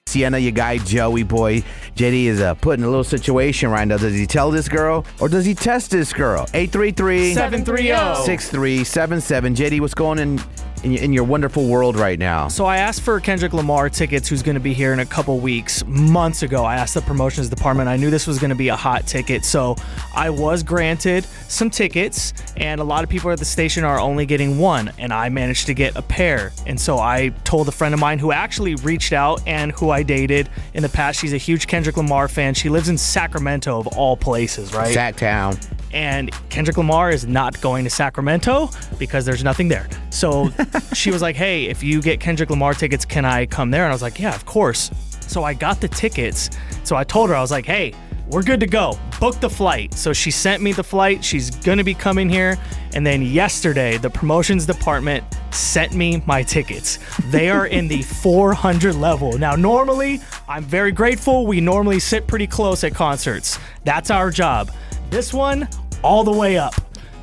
Sienna, your guy, Joey boy. JD is put in a little situation right now. Does he tell this girl or does he test this girl? 833-730-6377. JD, what's going on in your wonderful world right now? So I asked for Kendrick Lamar tickets, who's going to be here in a couple weeks. Months ago, I asked the promotions department. I knew this was going to be a hot ticket, so I was granted some tickets, and a lot of people at the station are only getting one, and I managed to get a pair. And so I told a friend of mine who actually reached out and who I dated in the past. She's a huge Kendrick Lamar fan. She lives in Sacramento, of all places, right? Sac Town. And Kendrick Lamar is not going to Sacramento because there's nothing there. So she was like, hey, if you get Kendrick Lamar tickets, can I come there? And I was like, yeah, of course. So I got the tickets. So I told her, I was like, hey, we're good to go. Book the flight. So she sent me the flight. She's going to be coming here. And then yesterday, the promotions department sent me my tickets. They are in the 400 level. Now, normally, I'm very grateful. We normally sit pretty close at concerts. That's our job. This one, all the way up.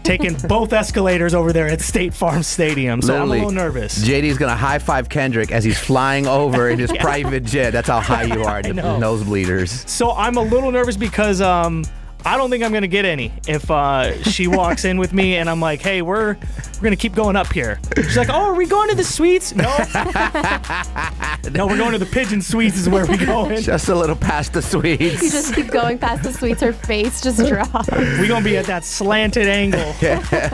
Taking both escalators over there at State Farm Stadium. So Literally, I'm a little nervous. JD's going to high-five Kendrick as he's flying over in his private jet. That's how high you are, the nosebleeders. So I'm a little nervous because I don't think I'm going to get any if she walks in with me and I'm like, hey, we're going to keep going up here. She's like, oh, are we going to the suites? No. No, we're going to the Pigeon Suites is where we're going. Just a little past the suites. You just keep going past the suites. Her face just drops. We're going to be at that slanted angle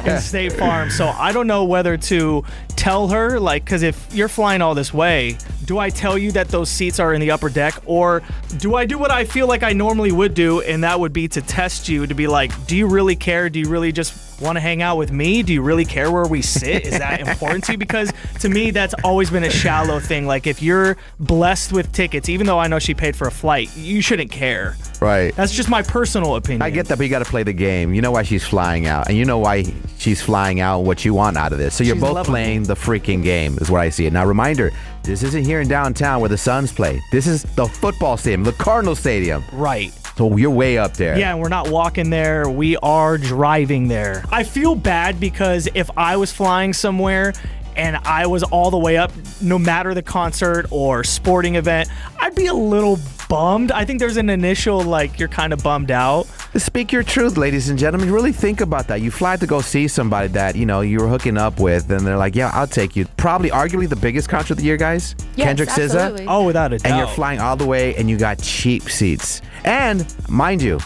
in State Farm. So I don't know whether to tell her, like, because if you're flying all this way, do I tell you that those seats are in the upper deck? Or do I do what I feel like I normally would do, and that would be to test you, to be like, do you really care? Do you really just want to hang out with me? Do you really care where we sit? Is that important to you? Because to me, that's always been a shallow thing. Like, if you're blessed with tickets, even though I know she paid for a flight, you shouldn't care. Right. That's just my personal opinion. I get that, but you got to play the game. You know why she's flying out, and you know why she's flying out, what you want out of this. So you're both playing the freaking game is where I see it. Now, reminder, this isn't here in downtown where the Suns play. This is the football stadium, the Cardinal Stadium. Right. So you're way up there. Yeah, and we're not walking there. We are driving there. I feel bad because if I was flying somewhere and I was all the way up, no matter the concert or sporting event, I'd be a little bummed. I think there's an initial, like, you're kind of bummed out. Speak your truth, ladies and gentlemen. Really think about that. You fly to go see somebody that, you know, you were hooking up with, and they're like, yeah, I'll take you. Probably arguably the biggest concert of the year, guys. Yes, Kendrick absolutely. SZA. Oh, without a doubt. And you're flying all the way, and you got cheap seats. And, mind you,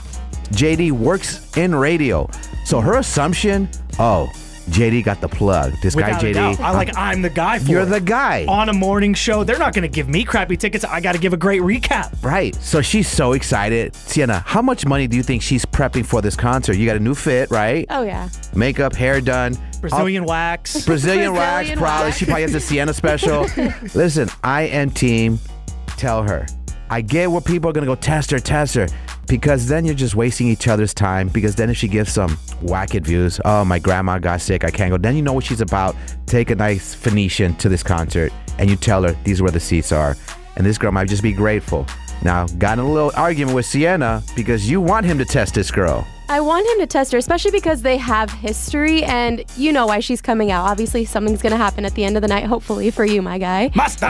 JD works in radio. So her assumption, JD got the plug. This Without guy, a JD. doubt. I'm the guy for it. You're the guy. On a morning show, they're not going to give me crappy tickets. I got to give a great recap. Right. So she's so excited. Sienna, how much money do you think she's prepping for this concert? You got a new fit, right? Oh, yeah. Makeup, hair done. Brazilian wax. Brazilian wax, probably. wax. She probably has a Sienna special. Listen, I am team. Tell her. I get where people are going to go test her. Because then you're just wasting each other's time. Because then if she gives some wacky views, oh, my grandma got sick, I can't go. Then you know what she's about. Take a nice Phoenician to this concert and you tell her these are where the seats are. And this girl might just be grateful. Now, got in a little argument with Sienna because you want him to test this girl. I want him to test her, especially because they have history, and you know why she's coming out. Obviously, something's going to happen at the end of the night, hopefully, for you, my guy. Mustard!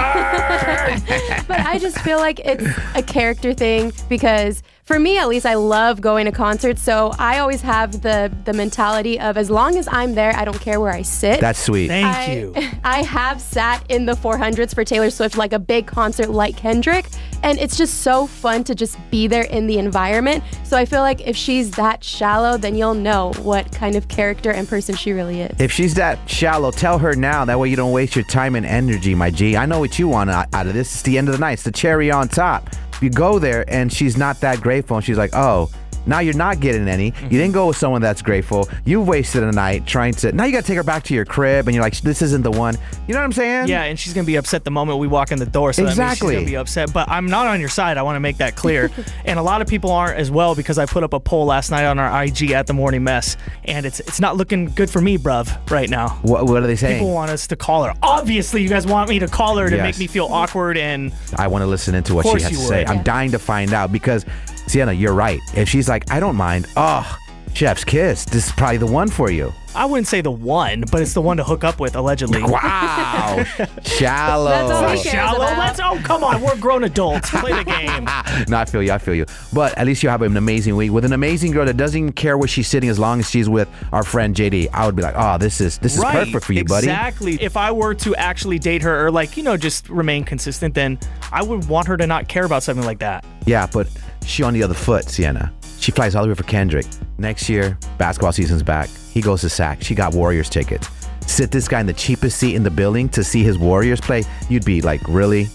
But I just feel like it's a character thing because, for me at least, I love going to concerts, so I always have the mentality of as long as I'm there, I don't care where I sit. That's sweet. Thank you. I have sat in the 400s for Taylor Swift, like a big concert like Kendrick, and it's just so fun to just be there in the environment. So I feel like if she's that shallow, then you'll know what kind of character and person she really is. If she's that shallow, tell her now. That way you don't waste your time and energy, my G. I know what you want out of this. It's the end of the night. It's the cherry on top. You go there and she's not that grateful and she's like, oh, now you're not getting any. You didn't go with someone that's grateful. You wasted a night trying to. Now you got to take her back to your crib and you're like, this isn't the one. You know what I'm saying? Yeah, and she's going to be upset the moment we walk in the door. So that means she's going to be upset. But I'm not on your side. I want to make that clear. And a lot of people aren't as well because I put up a poll last night on our IG at The Morning Mess. And it's not looking good for me, bruv, right now. What are they saying? People want us to call her. Obviously, you guys want me to call her to make me feel awkward. And I want to listen into what she has to say. Yeah. I'm dying to find out because Sienna, you're right. If she's like, I don't mind. Oh, chef's kiss. This is probably the one for you. I wouldn't say the one, but it's the one to hook up with, allegedly. Wow. Shallow. That's all he cares Shallow. about. Come on, we're grown adults. Play the game. No, I feel you. But at least you have an amazing week with an amazing girl that doesn't even care where she's sitting as long as she's with our friend JD. I would be like, oh, this is Right, perfect for you, buddy. Exactly. If I were to actually date her or just remain consistent, then I would want her to not care about something like that. Yeah, but she on the other foot, Sienna. She flies all the way for Kendrick. Next year, basketball season's back. He goes to SAC. She got Warriors tickets. Sit this guy in the cheapest seat in the building to see his Warriors play. You'd be like, really?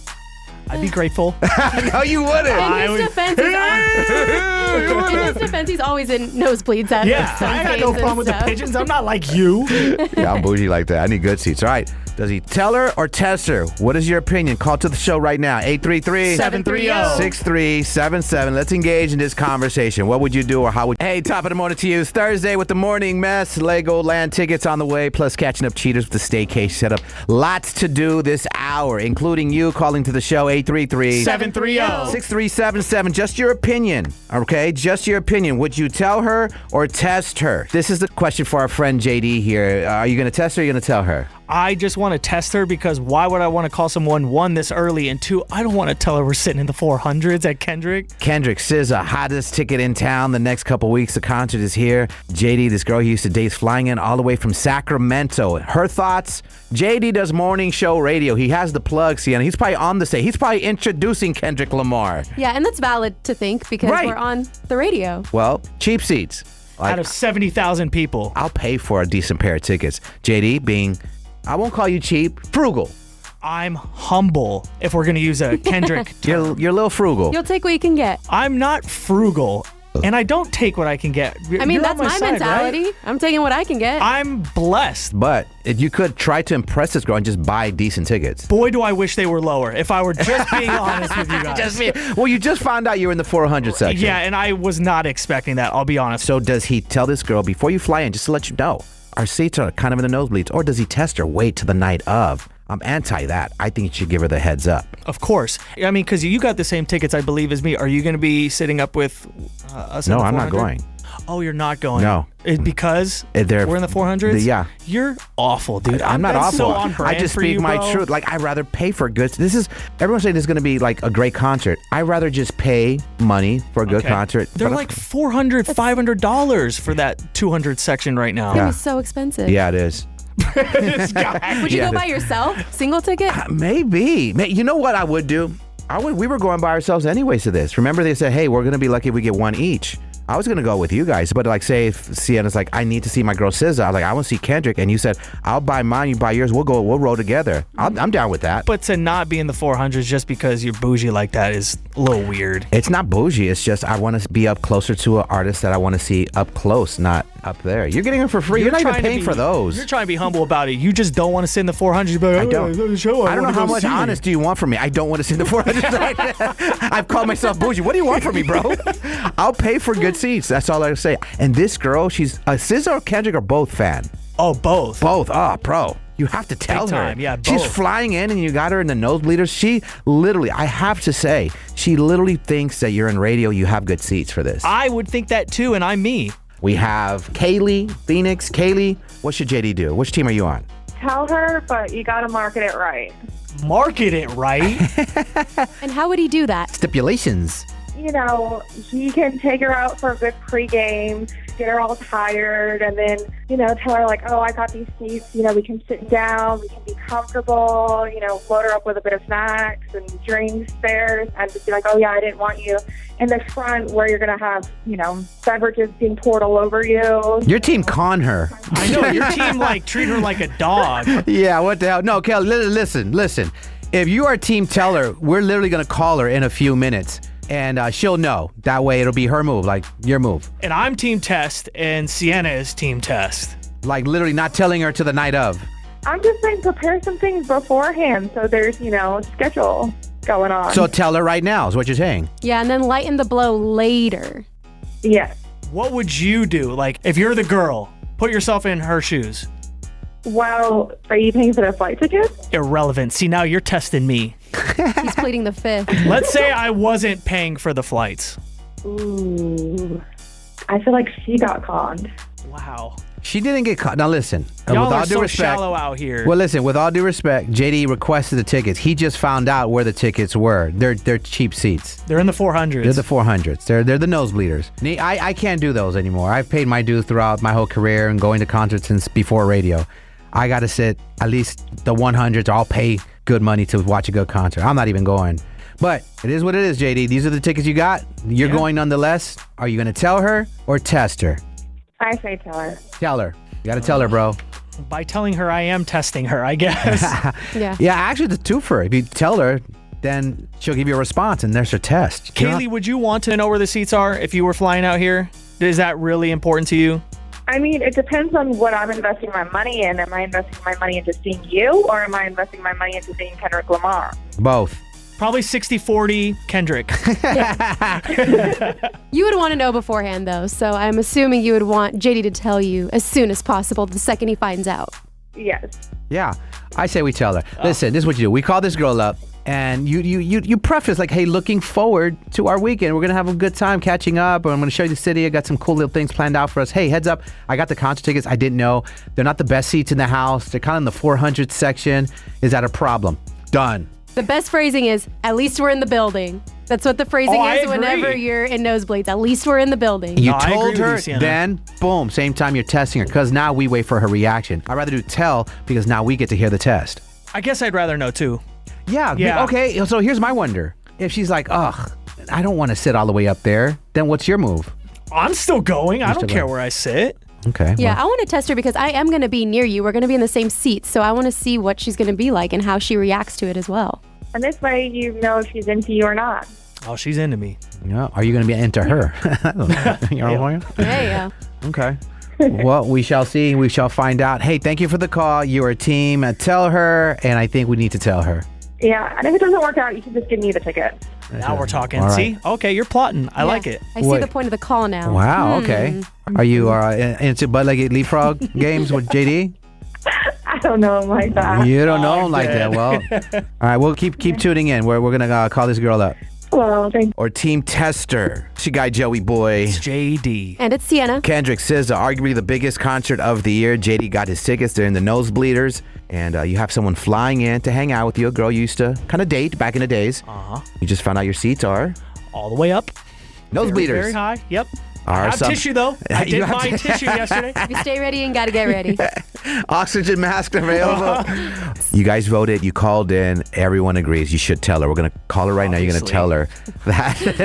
I'd be grateful. No, you wouldn't. In his defense, he's always in nosebleeds at Yeah, some I got games no and problem with the stuff. pigeons. I'm not like you. Yeah, I'm bougie like that. I need good seats. All right. Does he tell her or test her? What is your opinion? Call to the show right now. 833-730-6377. Let's engage in this conversation. What would you do or how would... Hey, top of the morning to you. It's Thursday with the morning mess. Legoland tickets on the way, plus catching up cheaters with the Staycation setup. Lots to do this hour, including you calling to the show. 833-730-6377. Just your opinion, okay? Just your opinion. Would you tell her or test her? This is the question for our friend JD here. Are you going to test her or are you going to tell her? I just want to test her because why would I want to call someone, one, this early, and two, I don't want to tell her we're sitting in the 400s at Kendrick. Kendrick, SZA, hottest ticket in town the next couple weeks. The concert is here. JD, this girl he used to date, is flying in all the way from Sacramento. Her thoughts? JD does morning show radio. He has the plug, Sienna. He's probably on the stage. He's probably introducing Kendrick Lamar. Yeah, and that's valid to think because Right. we're on the radio. Well, cheap seats. Like, Out of 70,000 people. I'll pay for a decent pair of tickets. JD being, I won't call you cheap, frugal. I'm humble, if we're going to use a Kendrick term. You're a little frugal. You'll take what you can get. I'm not frugal, and I don't take what I can get. I mean, You're that's on my side, mentality. right? I'm taking what I can get. I'm blessed. But if you could try to impress this girl and just buy decent tickets. Boy, do I wish they were lower, if I were just being honest with you guys. Well, you just found out you're in the 400 section. Yeah, and I was not expecting that, I'll be honest. So does he tell this girl before you fly in, just to let you know, our seats are kind of in the nosebleeds, or does he test her, wait to the night of? I'm anti that. I think you should give her the heads up. Of course. I mean, because you got the same tickets, I believe, as me. Are you going to be sitting up with us in No, the I'm not 400? going. Oh, you're not going? No. Because They're- we're in the 400s? Yeah. You're awful, dude. I'm not That's awful. So on brand I just for speak you, my bro. truth. Like, I'd rather pay for good. Everyone's saying this is going to be like a great concert. I'd rather just pay money for a good Okay. concert. They're But- like $400, $500 for that 200 section right now. It was so expensive. Yeah, it is. This guy. Would you Yeah. go by yourself? Single ticket? Maybe. You know what I would do? We were going by ourselves anyways to this. Remember they said, hey, we're going to be lucky if we get one each. I was going to go with you guys, but like say if Sienna's like, I need to see my girl SZA. I was like, I want to see Kendrick. And you said, I'll buy mine, you buy yours. We'll roll together. I'm down with that. But to not be in the 400s just because you're bougie like that is a little weird. It's not bougie. It's just I want to be up closer to an artist that I want to see up close, not up there. You're getting them for free. You're not even trying to paying be- for those. You're trying to be humble about it. You just don't want to sit in the 400s. You're like, I don't. I don't know how much honest. honest do you want from me. I don't want to see the 400 right now. I've called myself bougie. What do you want from me, bro? I'll pay for good seats. That's all I say. And this girl, she's SZA or Kendrick or both fan. Oh, both. Both. Oh, pro. You have to tell Big her. time, yeah, She's both. flying in and you got her in the nosebleeders. She literally, I have to say, she literally thinks that you're in radio. You have good seats for this. I would think that too, and I'm me. We have Kaylee, Phoenix. Kaylee, what should JD do? Which team are you on? Tell her, but you got to market it right. Market it right. And how would he do that? Stipulations. You know, he can take her out for a good pregame, get her all tired, and then, tell her, like, oh, I got these seats, we can sit down, we can be comfortable, load her up with a bit of snacks and drinks there, and just be like, oh, yeah, I didn't want you in the front where you're going to have, beverages being poured all over you. Your team con her. I know, your team, treat her like a dog. Yeah, what the hell? No, Kel, listen. If you are team teller, we're literally going to call her in a few minutes. And she'll know. That way it'll be her move, like your move. And I'm team test, and Sienna is team test. Like literally not telling her to the night of. I'm just saying prepare some things beforehand so there's, schedule going on. So tell her right now is what you're saying. Yeah, and then lighten the blow later. Yes. What would you do? If you're the girl, put yourself in her shoes. Well, are you paying for the flight tickets? Irrelevant. See, now you're testing me. He's pleading the fifth. Let's say I wasn't paying for the flights. Ooh. I feel like she got conned. Wow. She didn't get caught. Now listen, Y'all with are all due so respect. shallow out here. Well, listen, with all due respect, JD requested the tickets. He just found out where the tickets were. They're cheap seats. They're in the 400s. They're the 400s. They're the nosebleeders. I can't do those anymore. I've paid my dues throughout my whole career and going to concerts since before radio. I got to sit at least the 100s, or I'll pay good money to watch a good concert. I'm not even going. But it is what it is, JD. These are the tickets you got. You're going nonetheless. Are you going to tell her or test her? I say tell her. Tell her. You got to tell her, bro. By telling her, I am testing her, I guess. Yeah. Yeah, actually, the twofer. If you tell her, then she'll give you a response, and there's her test. Kaylee, would you want to know where the seats are if you were flying out here? Is that really important to you? I mean, it depends on what I'm investing my money in. Am I investing my money into seeing you, or am I investing my money into seeing Kendrick Lamar? Both. Probably 60-40 Kendrick. You would want to know beforehand, though, so I'm assuming you would want JD to tell you as soon as possible the second he finds out. Yes. Yeah, I say we tell her. Listen, this is what you do. We call this girl up, and you preface like, hey, looking forward to our weekend. We're going to have a good time catching up. I'm going to show you the city. I got some cool little things planned out for us. Hey, heads up, I got the concert tickets. I didn't know. They're not the best seats in the house. They're kind of in the 400 section. Is that a problem? Done. The best phrasing is, at least we're in the building. That's what the phrasing I is agree. whenever you're in nosebleeds. At least we're in the building. You No, I agree told with her, you, Sienna. then boom, same time you're testing her, because now we wait for her reaction. I'd rather do tell, because now we get to hear the test. I guess I'd rather know, too. Yeah. Okay, so here's my wonder. If she's like, ugh, I don't want to sit all the way up there, then what's your move? I'm still going. I still don't care going. where I sit. Okay. Yeah, well, I want to test her because I am going to be near you. We're going to be in the same seat, so I want to see what she's going to be like and how she reacts to it as well. And this way you know if she's into you or not. Oh, she's into me. are you going to be into her? I don't know. You know what I'm saying? Yeah. Okay. Well, we shall see. We shall find out. Hey, thank you for the call. You're a team. Tell her, and I think we need to tell her. Yeah, and if it doesn't work out, you can just give me the ticket. Now we're talking. All right. See? Okay, you're plotting. I like it. I see Wait. the point of the call now. Wow, okay. Are you into Bud-Legged Leapfrog games with JD? I don't know him like that. You don't know Oh, him like dead. that. Well, all right, we'll keep tuning in. We're going to call this girl up. Well, thank Or Team Tester. She guy Joey Boy. It's JD. And it's Sienna. Kendrick SZA, arguably the biggest concert of the year. JD got his tickets. They're in the nosebleeders. And you have someone flying in to hang out with you, a girl you used to kind of date back in the days. Uh-huh. You just found out your seats are All the way up. nosebleeders. Very, very high. Yep. Are I have some- tissue, though. I You did have buy tissue yesterday. If you stay ready and got to get ready. Oxygen mask available. You guys voted. You called in. Everyone agrees. You should tell her. We're going to call her right now. You're going to Obviously. tell her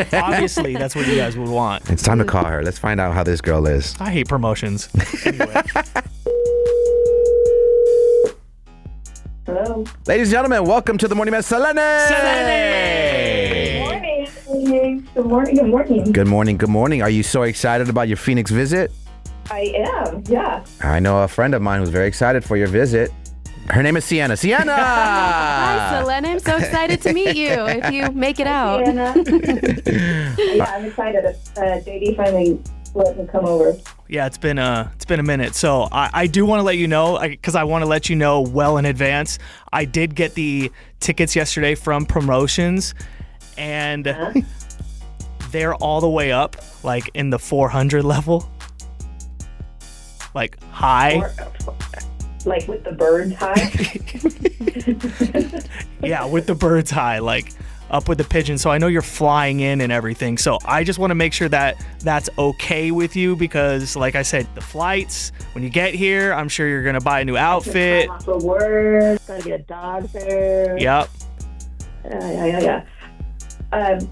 that. Obviously, that's what you guys would want. It's time to call her. Let's find out how this girl is. I hate promotions. Anyway. Hello. Ladies and gentlemen, welcome to the Morning Mess. Selene! Morning. Good morning. Good morning. Good morning. Good morning. Are you so excited about your Phoenix visit? I am. Yeah. I know a friend of mine who's very excited for your visit. Her name is Sienna. Sienna! Hi, Selena. I'm so excited to meet you if you make it out. Yeah, I'm excited. JD finally let me come over. Yeah, it's been a minute. So I do want to let you know, because I want to let you know well in advance. I did get the tickets yesterday from promotions, and they're all the way up, like in the 400 level, like high. Like with the birds high. Yeah, with the birds high, like up with the pigeon. So I know you're flying in and everything. So I just want to make sure that that's okay with you, because like I said, the flights, when you get here, I'm sure you're going to buy a new outfit. Off for work. Gotta get a dog food. Yep. Yeah.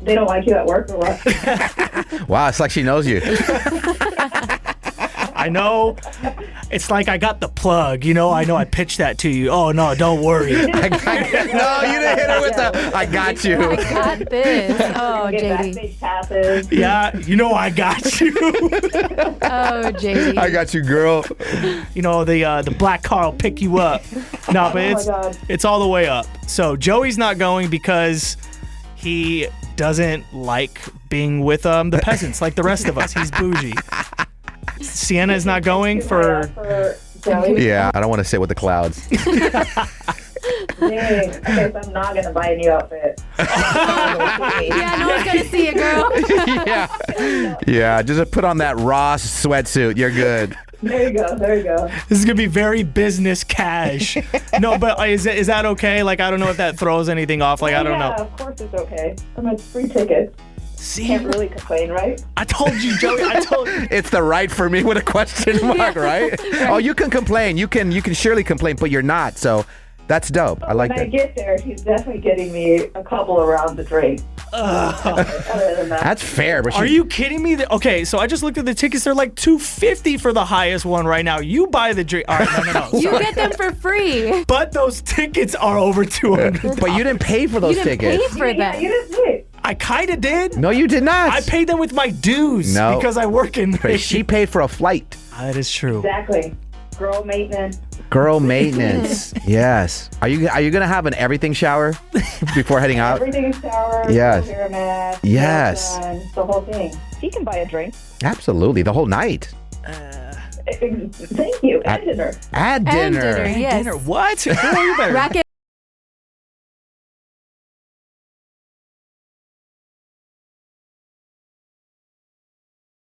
They don't like you at work or what? Wow, it's like she knows you. I know. It's like I got the plug, I know I pitched that to you. Oh, no, don't worry. No, you didn't hit her with the, I got you. I got this. Oh, Get JD. backstage passes. Yeah, I got you. Oh, JD. I got you, girl. The black car will pick you up. No, but Oh my God. it's all the way up. So Joey's not going because he doesn't like being with the peasants like the rest of us. He's bougie. Sienna is not going for... Joey. Yeah, I don't want to sit with the clouds. Dang. Okay, so I'm not gonna buy a new outfit. Yeah, no one's going to see it, girl. Yeah, just put on that Ross sweatsuit. You're good. There you go. There you go. This is gonna be very business cash. No, but is that okay? Like, I don't know if that throws anything off. Like, I don't Yeah, know. of course it's okay. It's free tickets. See, Can't really complain, right? I told you, Joey. I told you. It's the right for me with a question mark, right? Oh, you can complain. You can surely complain, but you're not. So that's dope. I like When I that. get there, he's definitely getting me a couple of rounds of drink. Other than that, That's fair. But Are you kidding me? Okay, so I just looked at the tickets. They're like $250 for the highest one right now. You buy the drink. All right, no. You sorry. get them for free. But those tickets are over $200. But you didn't pay for those You didn't tickets. pay for yeah, them. you didn't pay. I kind of did. No, you did not. I paid them with my dues No. because I work in. But she paid for a flight. That is true. Exactly. Girl maintenance. Girl maintenance. Yes. Are you gonna have an everything shower before heading out? Everything shower. Yes. Hair mask. Yes. nail gun, the whole thing. He can buy a drink. Absolutely. The whole night. Thank you. And dinner. At dinner. And dinner, yes. Dinner. What? Girl, you better. Rack it